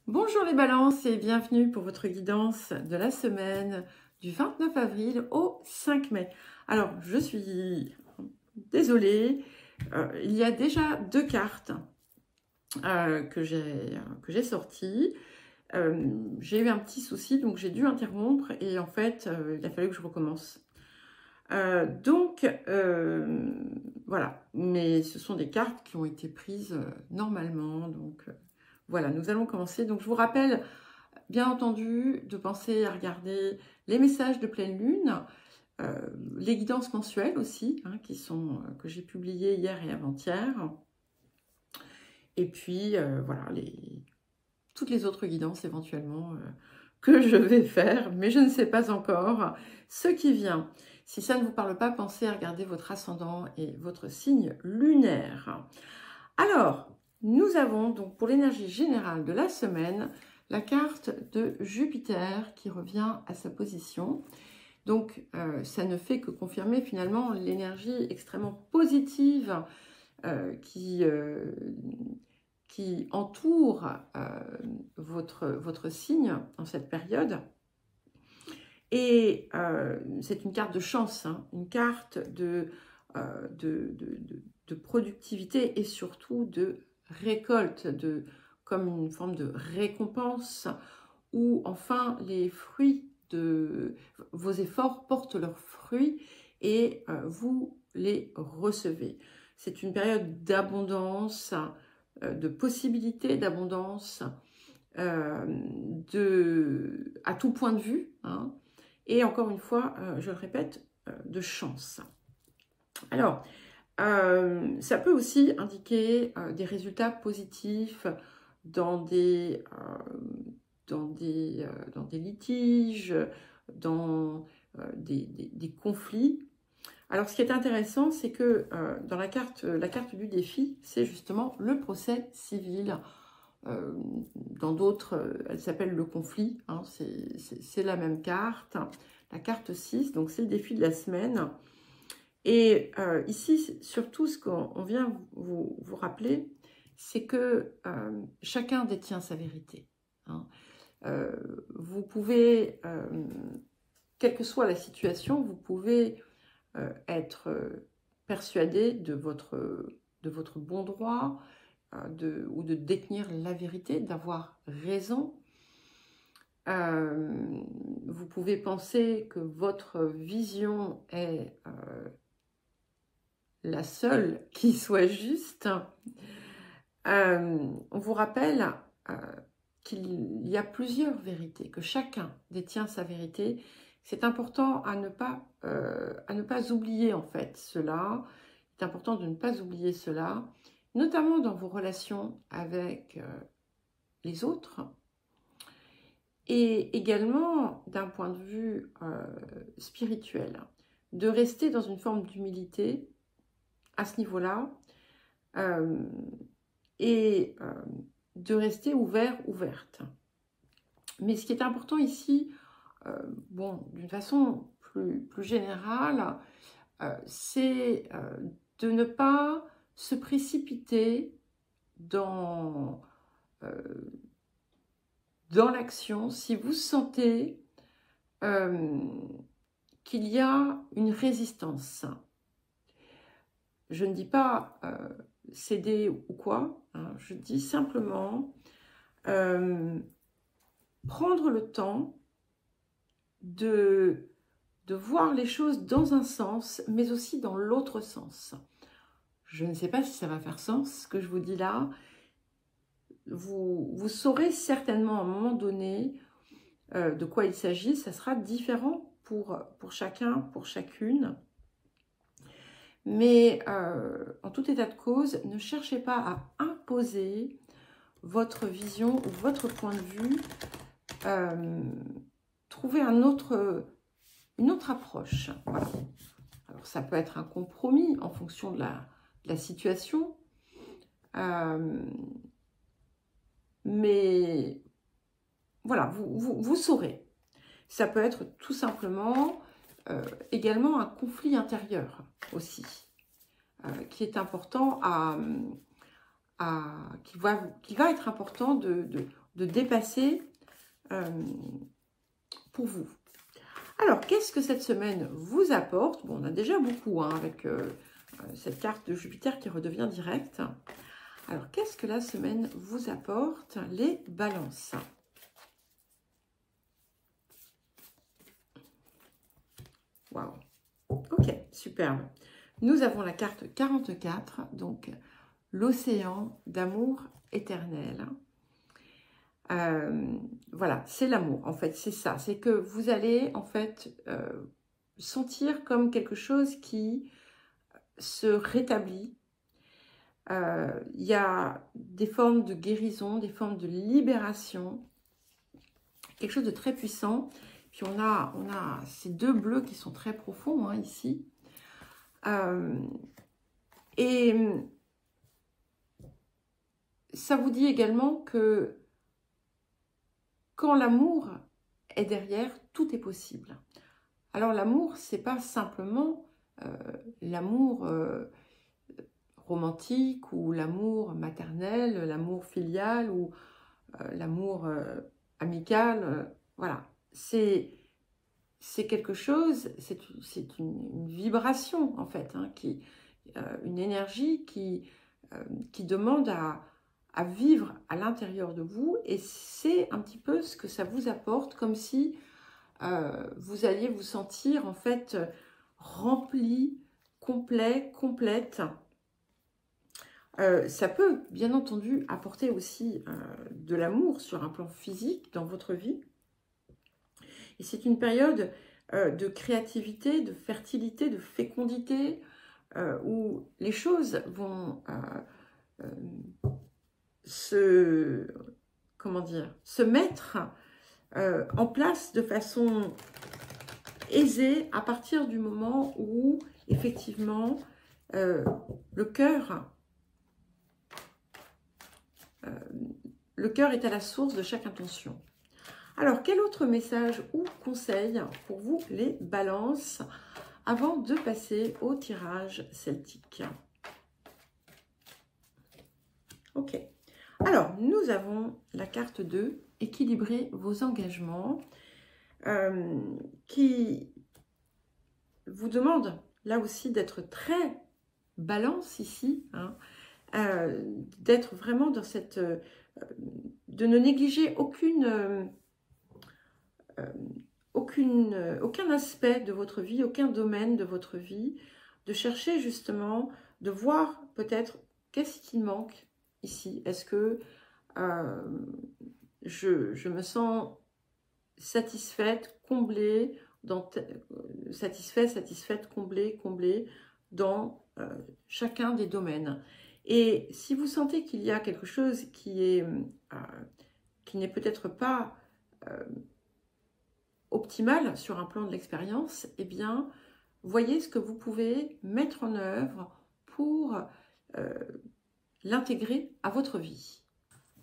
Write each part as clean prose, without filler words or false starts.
Bonjour les balances et bienvenue pour votre guidance de la semaine du 29 avril au 5 mai. Alors, je suis désolée, il y a déjà deux cartes que j'ai sorties. J'ai eu un petit souci, donc j'ai dû interrompre et en fait, il a fallu que je recommence. Voilà, mais ce sont des cartes qui ont été prises normalement, donc voilà, nous allons commencer. Donc je vous rappelle, bien entendu, de penser à regarder les messages de pleine lune, les guidances mensuelles aussi, hein, que j'ai publiées hier et avant-hier, et puis voilà, toutes les autres guidances éventuellement que je vais faire, mais je ne sais pas encore ce qui vient. Si ça ne vous parle pas, pensez à regarder votre ascendant et votre signe lunaire. Alors, nous avons donc pour l'énergie générale de la semaine, la carte de Jupiter qui revient à sa position. Donc, ça ne fait que confirmer finalement l'énergie extrêmement positive qui entoure votre signe en cette période. Et c'est une carte de chance, hein, une carte de productivité et surtout de récolte, comme une forme de récompense, où enfin les fruits de vos efforts portent leurs fruits et vous les recevez. C'est une période d'abondance, de possibilités d'abondance, à tout point de vue, hein, et encore une fois, je le répète, de chance. Alors, ça peut aussi indiquer des résultats positifs dans des litiges, dans des conflits. Alors, ce qui est intéressant, c'est que dans la carte du défi, c'est justement le procès civil. Dans d'autres, elle s'appelle le conflit, hein, c'est la même carte, la carte 6, donc c'est le défi de la semaine. Et ici, surtout, ce qu'on vient vous rappeler, c'est que chacun détient sa vérité. Hein. Vous pouvez, quelle que soit la situation, vous pouvez être persuadé de votre bon droit, ou de détenir la vérité, d'avoir raison. Vous pouvez penser que votre vision est la seule qui soit juste. On vous rappelle qu'il y a plusieurs vérités, que chacun détient sa vérité. C'est important à ne pas oublier en fait cela. C'est important de ne pas oublier cela, notamment dans vos relations avec les autres, et également d'un point de vue spirituel, de rester dans une forme d'humilité à ce niveau-là, et de rester ouverte. Mais ce qui est important ici, bon, d'une façon plus générale, c'est de ne pas se précipiter dans l'action si vous sentez qu'il y a une résistance. Je ne dis pas céder ou quoi, hein, je dis simplement prendre le temps de voir les choses dans un sens, mais aussi dans l'autre sens. Je ne sais pas si ça va faire sens, ce que je vous dis là. Vous saurez certainement à un moment donné de quoi il s'agit. Ça sera différent pour chacun, pour chacune. Mais en tout état de cause, ne cherchez pas à imposer votre vision ou votre point de vue. Trouvez une autre approche. Voilà. Alors ça peut être un compromis en fonction de la situation. Mais voilà, vous saurez. Ça peut être tout simplement également un conflit intérieur aussi, qui est important qu'il va être important de dépasser pour vous. Alors, qu'est-ce que cette semaine vous apporte? Bon, on a déjà beaucoup avec cette carte de Jupiter qui redevient directe. Alors, qu'est-ce que la semaine vous apporte? Les balances. Waouh. Ok, superbe. Nous avons la carte 44, donc l'océan d'amour éternel. Voilà, c'est l'amour, en fait, c'est ça. C'est que vous allez, en fait, sentir comme quelque chose qui se rétablit. Il y a des formes de guérison, des formes de libération, quelque chose de très puissant. Puis on a ces deux bleus qui sont très profonds ici. Et ça vous dit également que quand l'amour est derrière, tout est possible. Alors l'amour, c'est pas simplement l'amour romantique ou l'amour maternel, l'amour filial ou l'amour amical. Voilà, c'est quelque chose, c'est une vibration en fait, une énergie qui demande à vivre à l'intérieur de vous, et c'est un petit peu ce que ça vous apporte, comme si vous alliez vous sentir en fait rempli, complet, complète. Ça peut bien entendu apporter aussi de l'amour sur un plan physique dans votre vie. Et c'est une période de créativité, de fertilité, de fécondité, où les choses vont se mettre en place de façon aisée à partir du moment où, effectivement, le cœur est à la source de chaque intention. Alors, quel autre message ou conseil pour vous, les balances, avant de passer au tirage celtique? Ok. Alors, nous avons la carte 2, équilibrer vos engagements, qui vous demande, là aussi, d'être très balance ici, d'être vraiment dans cette... de ne négliger aucun aspect de votre vie, aucun domaine de votre vie, de chercher justement, de voir peut-être qu'est-ce qui manque ici. Est-ce que je me sens satisfaite, comblée, satisfaite, comblée dans chacun des domaines. Et si vous sentez qu'il y a quelque chose qui n'est peut-être pas optimal sur un plan de l'expérience, eh bien, voyez ce que vous pouvez mettre en œuvre pour l'intégrer à votre vie.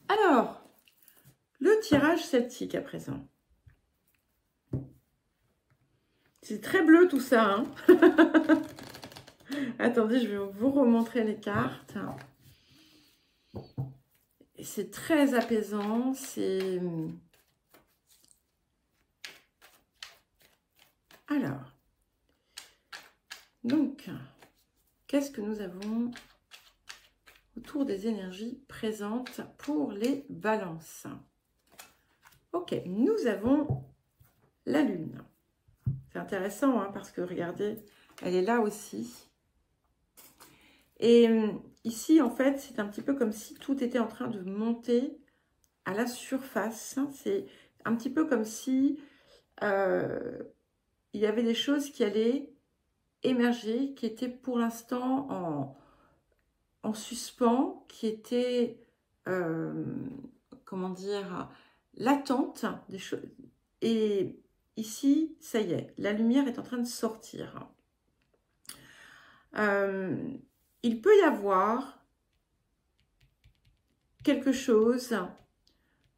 Alors, le tirage celtique à présent. C'est très bleu tout ça. Attendez, je vais vous remontrer les cartes. C'est très apaisant. C'est... Alors, donc, qu'est-ce que nous avons autour des énergies présentes pour les balances? Ok, nous avons la lune. C'est intéressant parce que regardez, elle est là aussi. Et ici, en fait, c'est un petit peu comme si tout était en train de monter à la surface. C'est un petit peu comme si il y avait des choses qui allaient émerger, qui étaient pour l'instant en suspens, qui étaient, comment dire, latentes, des choses. Et ici, ça y est, la lumière est en train de sortir. Il peut y avoir quelque chose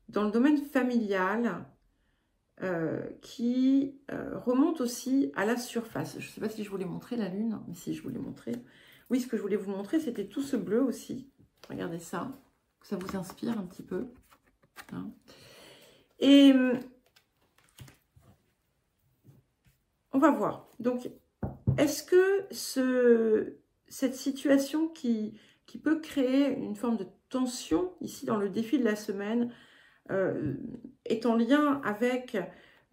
dans le domaine familial qui remonte aussi à la surface. Je ne sais pas si je voulais montrer la lune, mais si je voulais montrer. Oui, ce que je voulais vous montrer, c'était tout ce bleu aussi. Regardez ça, que ça vous inspire un petit peu. Hein. Et on va voir. Donc, est-ce que cette situation qui peut créer une forme de tension, ici dans le défi de la semaine, est en lien avec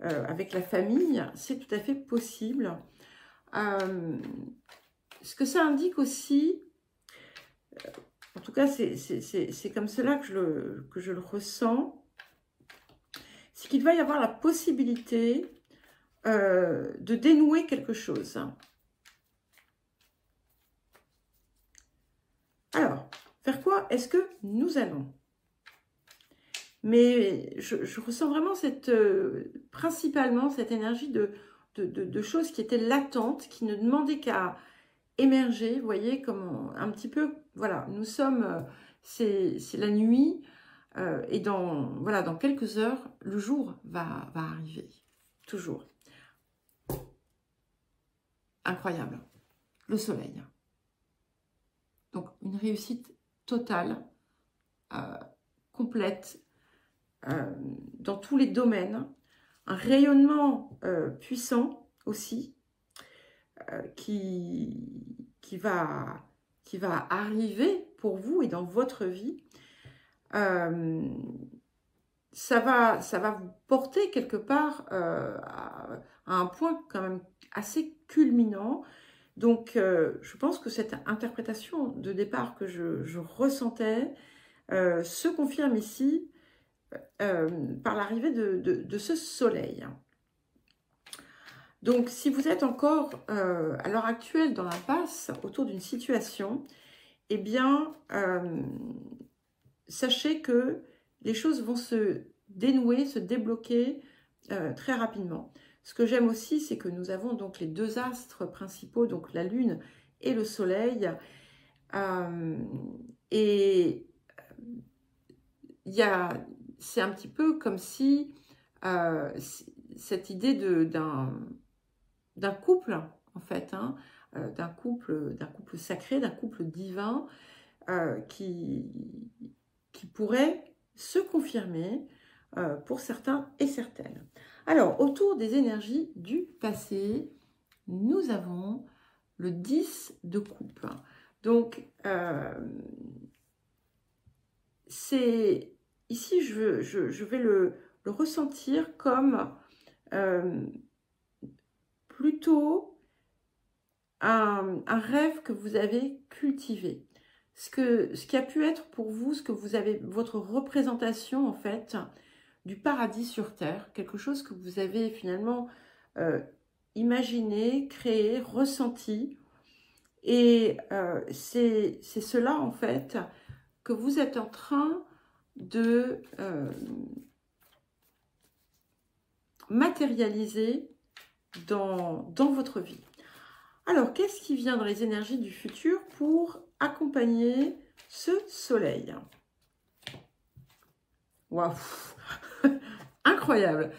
la famille? C'est tout à fait possible. Ce que ça indique aussi, en tout cas c'est comme cela que je le ressens, c'est qu'il va y avoir la possibilité de dénouer quelque chose. Alors, vers quoi est-ce que nous allons? Mais je ressens vraiment principalement cette énergie de choses qui étaient latentes, qui ne demandaient qu'à émerger. Vous voyez, comme un petit peu, voilà, nous sommes, c'est la nuit, et voilà, dans quelques heures, le jour va arriver, toujours. Incroyable, le soleil. Donc, une réussite totale, complète, dans tous les domaines, un rayonnement puissant aussi, qui va arriver pour vous et dans votre vie. Ça va vous porter quelque part à un point quand même assez culminant. Donc, je pense que cette interprétation de départ que je ressentais se confirme ici par l'arrivée de ce soleil. Donc, si vous êtes encore à l'heure actuelle dans l'impasse autour d'une situation, eh bien, sachez que les choses vont se dénouer, se débloquer très rapidement. Ce que j'aime aussi, c'est que nous avons donc les deux astres principaux, donc la Lune et le Soleil. Et c'est un petit peu comme si cette idée d'un couple, en fait, hein, d'un couple sacré, d'un couple divin, qui pourrait se confirmer pour certains et certaines. Alors, autour des énergies du passé, nous avons le 10 de coupe. Donc, ici, je vais le ressentir comme plutôt un rêve que vous avez cultivé. Ce qui a pu être pour vous, votre représentation en fait du paradis sur terre, quelque chose que vous avez finalement imaginé, créé, ressenti, et c'est cela en fait que vous êtes en train de matérialiser dans votre vie. Alors, qu'est-ce qui vient dans les énergies du futur pour accompagner ce soleil? Waouh. Incroyable.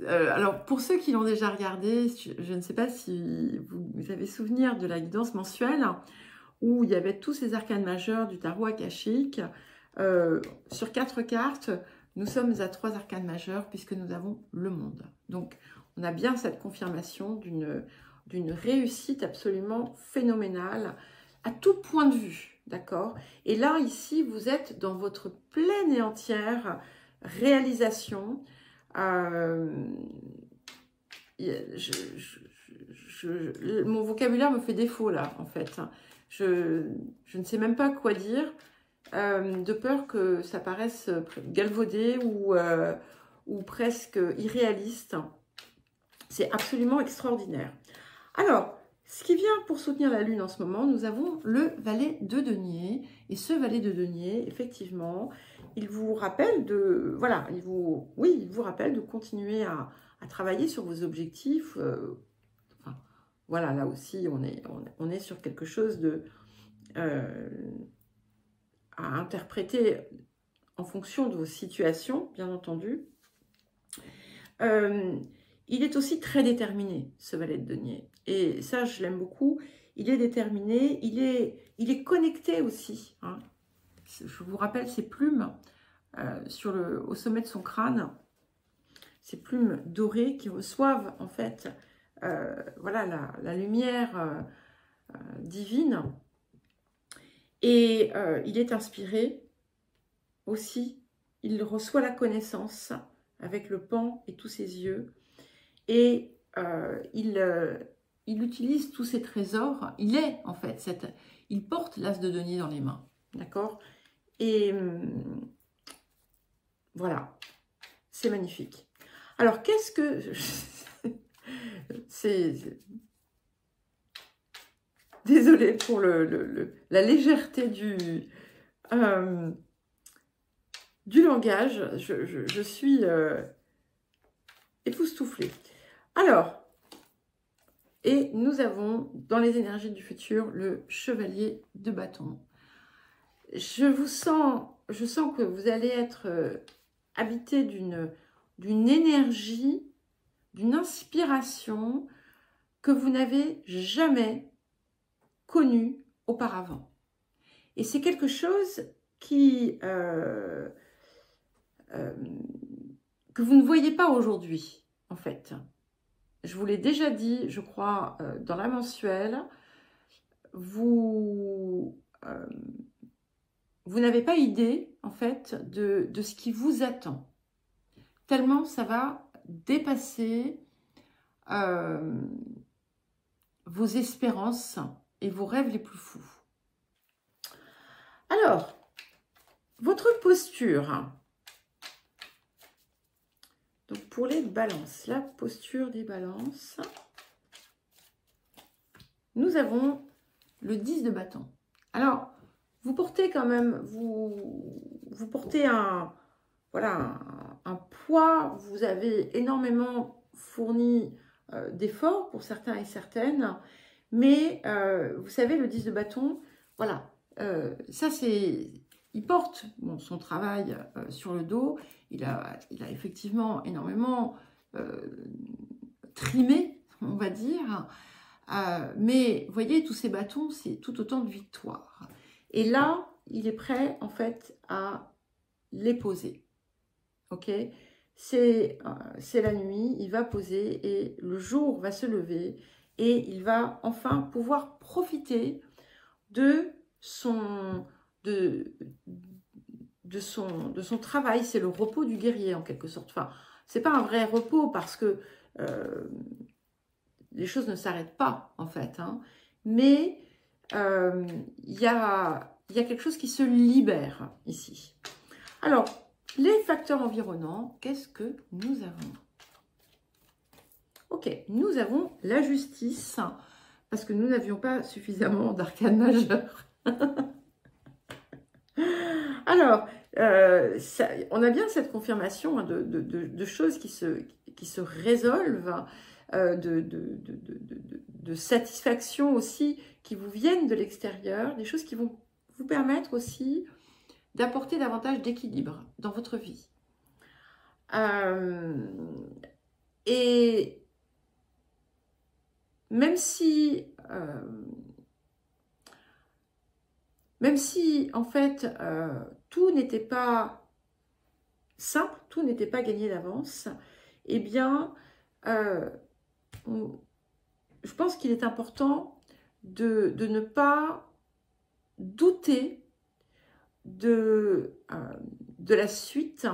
Alors, pour ceux qui l'ont déjà regardé, je ne sais pas si vous avez souvenir de la guidance mensuelle où il y avait tous ces arcanes majeurs du tarot akashique. Sur 4 cartes, nous sommes à 3 arcanes majeures puisque nous avons le monde. Donc, on a bien cette confirmation d'une réussite absolument phénoménale à tout point de vue, d'accord? Et là, ici, vous êtes dans votre pleine et entière réalisation. Mon vocabulaire me fait défaut là, en fait. Je ne sais même pas quoi dire, de peur que ça paraisse galvaudé ou presque irréaliste. C'est absolument extraordinaire. Alors, ce qui vient pour soutenir la Lune en ce moment, nous avons le valet de denier. Et ce valet de denier, effectivement, il vous rappelle voilà, il vous rappelle de continuer à travailler sur vos objectifs. Enfin, voilà, là aussi, on est sur quelque chose à interpréter en fonction de vos situations, bien entendu. Il est aussi très déterminé, ce valet de denier. Et ça, je l'aime beaucoup. Il est déterminé, il est connecté aussi. Hein. Je vous rappelle ses plumes. au sommet de son crâne, ces plumes dorées qui reçoivent en fait voilà, la lumière divine. Et il est inspiré aussi, il reçoit la connaissance avec le pan et tous ses yeux. Et il utilise tous ses trésors. Il est en fait, il porte l'as de denier dans les mains. D'accord? Et voilà, c'est magnifique. Alors, qu'est-ce que... Désolée pour la légèreté du langage. Je suis époustouflée. Alors, et nous avons dans les énergies du futur le chevalier de bâton. Je sens que vous allez être habité d'une énergie, d'une inspiration que vous n'avez jamais connue auparavant. Et c'est quelque chose que vous ne voyez pas aujourd'hui, en fait. Je vous l'ai déjà dit, je crois, dans la mensuelle, vous n'avez pas idée, en fait, de ce qui vous attend. Tellement ça va dépasser vos espérances et vos rêves les plus fous. Alors, votre posture. Donc, pour les balances, la posture des balances, nous avons le 10 de bâton. Alors, vous portez quand même, vous portez voilà, un poids, vous avez énormément fourni d'efforts pour certains et certaines, mais vous savez, le 10 de bâton, voilà, ça c'est... Il porte son travail sur le dos, il a effectivement énormément trimé, on va dire, mais vous voyez, tous ces bâtons, c'est tout autant de victoires. Et là, il est prêt en fait à les poser. Ok, c'est la nuit, il va poser et le jour va se lever et il va enfin pouvoir profiter de son travail. C'est le repos du guerrier en quelque sorte. Enfin, c'est pas un vrai repos parce que les choses ne s'arrêtent pas en fait, hein. Mais il y a quelque chose qui se libère ici. Alors, les facteurs environnants, qu'est-ce que nous avons? Ok, nous avons la justice, parce que nous n'avions pas suffisamment d'arcanes majeures. Alors, on a bien cette confirmation hein, de choses qui se résolvent, de satisfaction aussi, qui vous viennent de l'extérieur, des choses qui vont vous permettre aussi d'apporter davantage d'équilibre dans votre vie. Et même si en fait tout n'était pas simple, tout n'était pas gagné d'avance, eh bien je pense qu'il est important de ne pas douter de la suite,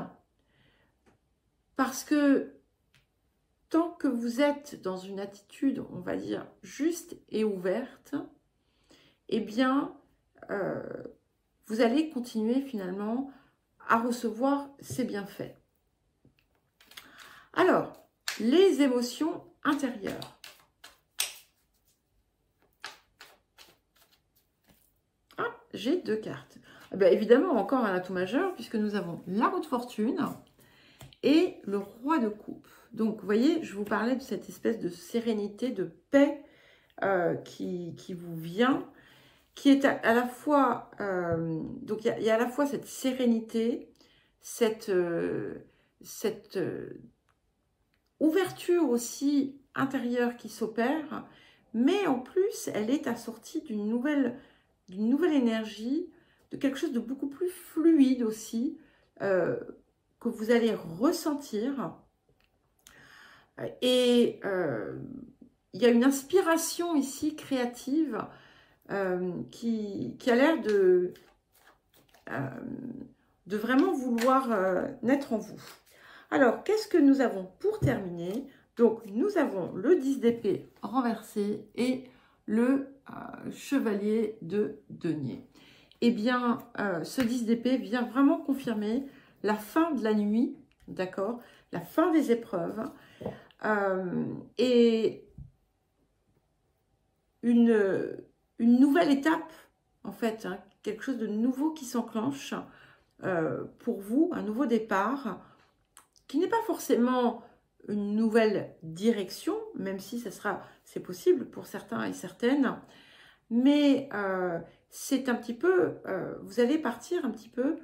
parce que tant que vous êtes dans une attitude, on va dire, juste et ouverte, eh bien, vous allez continuer finalement à recevoir ces bienfaits. Alors, les émotions intérieures. Ah, j'ai deux cartes. Eh bien, évidemment, encore un atout majeur, puisque nous avons la roue de fortune et le roi de coupe. Donc, vous voyez, je vous parlais de cette espèce de sérénité, de paix qui vous vient, qui est à la fois... donc, il y a à la fois cette sérénité, cette ouverture aussi intérieure qui s'opère, mais en plus, elle est assortie d'une nouvelle énergie, de quelque chose de beaucoup plus fluide aussi, que vous allez ressentir. Et il y a une inspiration ici créative qui a l'air de vraiment vouloir naître en vous. Alors, qu'est-ce que nous avons pour terminer? Donc, nous avons le 10 d'épée renversé et le chevalier de denier. Eh bien, ce 10 d'épée vient vraiment confirmer la fin de la nuit, d'accord? La fin des épreuves et une nouvelle étape, en fait, hein, quelque chose de nouveau qui s'enclenche pour vous, un nouveau départ, qui n'est pas forcément une nouvelle direction, même si c'est possible pour certains et certaines, mais c'est un petit peu, vous allez partir un petit peu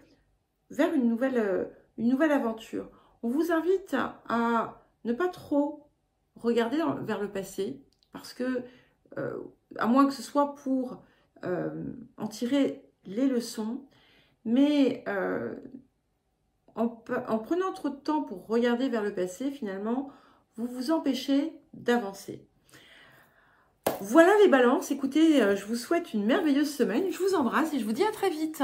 vers une nouvelle aventure. On vous invite à ne pas trop regarder vers le passé, parce que, à moins que ce soit pour en tirer les leçons, mais en prenant trop de temps pour regarder vers le passé, finalement, vous vous empêchez d'avancer. Voilà les balances. Écoutez, je vous souhaite une merveilleuse semaine. Je vous embrasse et je vous dis à très vite.